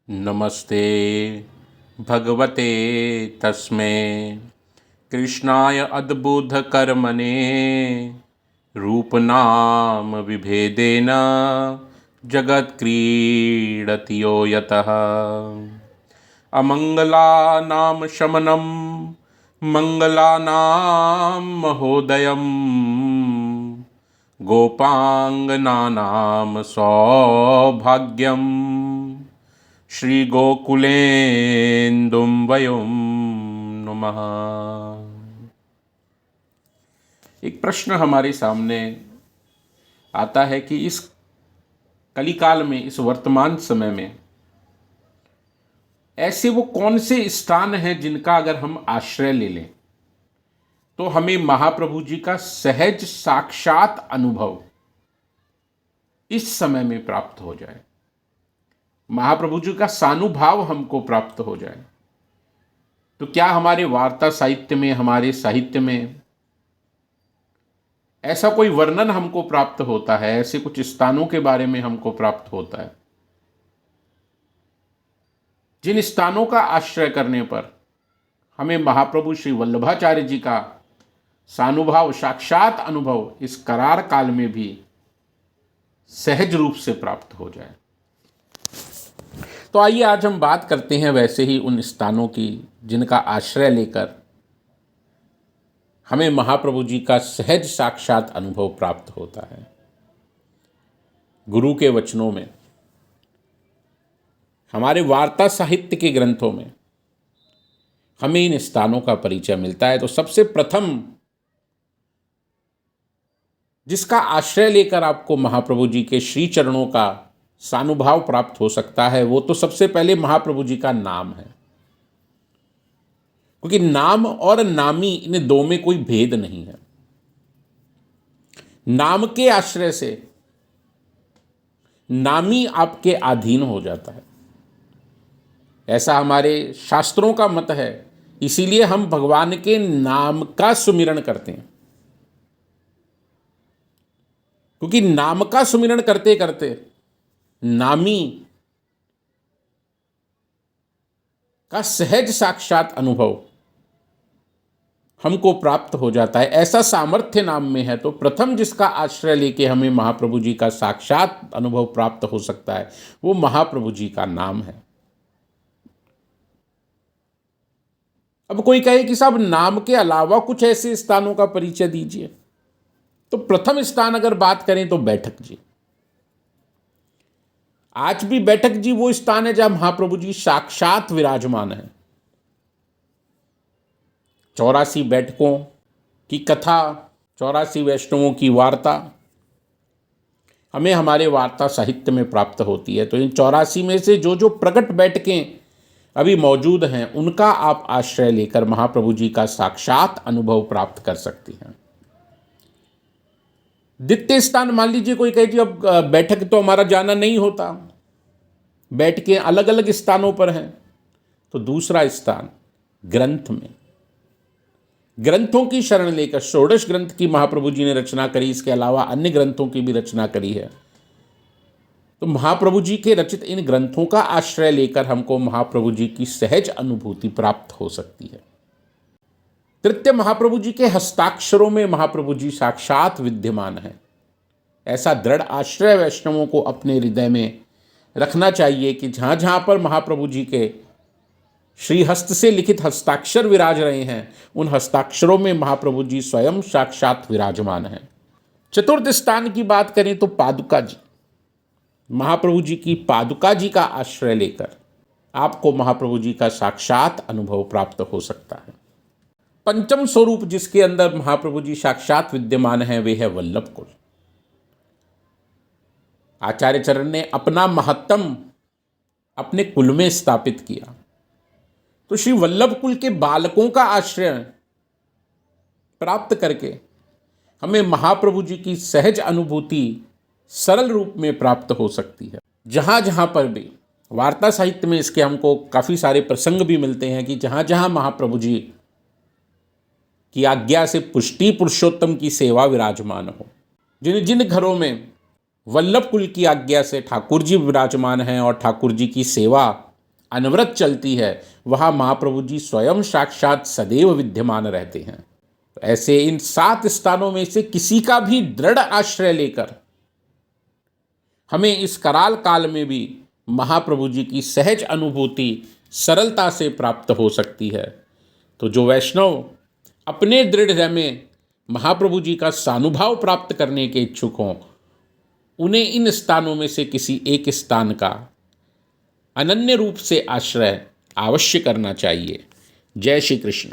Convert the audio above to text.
नमस्ते भगवते तस्मै कृष्णाय अद्भुतकर्मणे रूपनाम विभेदेन जगत्क्रीडति यो यतः अमङ्गलानां शमनं मङ्गलानां महोदयं गोपाङ्गनानां सौभाग्यं श्रीगोकुलेन्दुं वयं नुमः। एक प्रश्न हमारे सामने आता है कि इस कलिकाल में, इस वर्तमान समय में ऐसे वो कौन से स्थान हैं जिनका अगर हम आश्रय ले लें तो हमें महाप्रभु जी का सहज साक्षात अनुभव इस समय में प्राप्त हो जाए, महाप्रभु जी का सानुभाव हमको प्राप्त हो जाए। तो क्या हमारे वार्ता साहित्य में, हमारे साहित्य में ऐसा कोई वर्णन हमको प्राप्त होता है, ऐसे कुछ स्थानों के बारे में हमको प्राप्त होता है जिन स्थानों का आश्रय करने पर हमें महाप्रभु श्री वल्लभाचार्य जी का सानुभाव, साक्षात अनुभव इस करार काल में भी सहज रूप से प्राप्त हो जाए। तो आइए आज हम बात करते हैं वैसे ही उन स्थानों की जिनका आश्रय लेकर हमें महाप्रभु जी का सहज साक्षात अनुभव प्राप्त होता है। गुरु के वचनों में, हमारे वार्ता साहित्य के ग्रंथों में हमें इन स्थानों का परिचय मिलता है। तो सबसे प्रथम जिसका आश्रय लेकर आपको महाप्रभु जी के श्री चरणों का सानुभाव प्राप्त हो सकता है वो तो सबसे पहले महाप्रभु जी का नाम है, क्योंकि नाम और नामी, इन दो में कोई भेद नहीं है। नाम के आश्रय से नामी आपके अधीन हो जाता है, ऐसा हमारे शास्त्रों का मत है। इसीलिए हम भगवान के नाम का सुमिरन करते हैं, क्योंकि नाम का सुमिरन करते करते नामी का सहज साक्षात अनुभव हमको प्राप्त हो जाता है। ऐसा सामर्थ्य नाम में है। तो प्रथम जिसका आश्रय लेके हमें महाप्रभु जी का साक्षात अनुभव प्राप्त हो सकता है वो महाप्रभु जी का नाम है। अब कोई कहे कि साहब नाम के अलावा कुछ ऐसे स्थानों का परिचय दीजिए, तो प्रथम स्थान अगर बात करें तो बैठक जी। आज भी बैठक जी वो स्थान है जहां महाप्रभु जी साक्षात विराजमान है। 84 बैठकों की कथा, 84 वैष्णवों की वार्ता हमें हमारे वार्ता साहित्य में प्राप्त होती है। तो इन 84 में से जो जो प्रकट बैठकें अभी मौजूद हैं उनका आप आश्रय लेकर महाप्रभु जी का साक्षात अनुभव प्राप्त कर सकती हैं। द्वितीय स्थान, मान लीजिए कोई कहे कि अब बैठक तो हमारा जाना नहीं होता, बैठ के अलग अलग स्थानों पर हैं, तो दूसरा स्थान ग्रंथ में, ग्रंथों की शरण लेकर, षोडश ग्रंथ की महाप्रभु जी ने रचना करी, इसके अलावा अन्य ग्रंथों की भी रचना करी है। तो महाप्रभु जी के रचित इन ग्रंथों का आश्रय लेकर हमको महाप्रभु जी की सहज अनुभूति प्राप्त हो सकती है। तृतीय, महाप्रभु जी के हस्ताक्षरों में महाप्रभु जी साक्षात विद्यमान है। ऐसा दृढ़ आश्रय वैष्णवों को अपने हृदय में रखना चाहिए कि जहाँ जहाँ पर महाप्रभु जी के श्रीहस्त से लिखित हस्ताक्षर विराज रहे हैं उन हस्ताक्षरों में महाप्रभु जी स्वयं साक्षात विराजमान हैं। चतुर्थ स्थान की बात करें तो पादुका जी, महाप्रभु जी की पादुका जी का आश्रय लेकर आपको महाप्रभु जी का साक्षात अनुभव प्राप्त हो सकता है। पंचम स्वरूप जिसके अंदर महाप्रभु जी साक्षात विद्यमान है वे है वल्लभ कुल। आचार्य चरण ने अपना महत्तम अपने कुल में स्थापित किया, तो श्री वल्लभ कुल के बालकों का आश्रय प्राप्त करके हमें महाप्रभु जी की सहज अनुभूति सरल रूप में प्राप्त हो सकती है। जहाँ जहाँ पर भी वार्ता साहित्य में इसके हमको काफ़ी सारे प्रसंग भी मिलते हैं कि जहाँ जहाँ महाप्रभु जी की आज्ञा से पुष्टि पुरुषोत्तम की सेवा विराजमान हो, जिन जिन घरों में वल्लभ कुल की आज्ञा से ठाकुर जी विराजमान हैं और ठाकुर जी की सेवा अनवरत चलती है, वहाँ महाप्रभु जी स्वयं साक्षात सदैव विद्यमान रहते हैं। ऐसे इन 7 स्थानों में से किसी का भी दृढ़ आश्रय लेकर हमें इस कराल काल में भी महाप्रभु जी की सहज अनुभूति सरलता से प्राप्त हो सकती है। तो जो वैष्णव अपने दृढ़ हृदय में महाप्रभु जी का सानुभाव प्राप्त करने के इच्छुक हों, उन्हें इन स्थानों में से किसी एक स्थान का अनन्य रूप से आश्रय अवश्य करना चाहिए। जय श्री कृष्ण।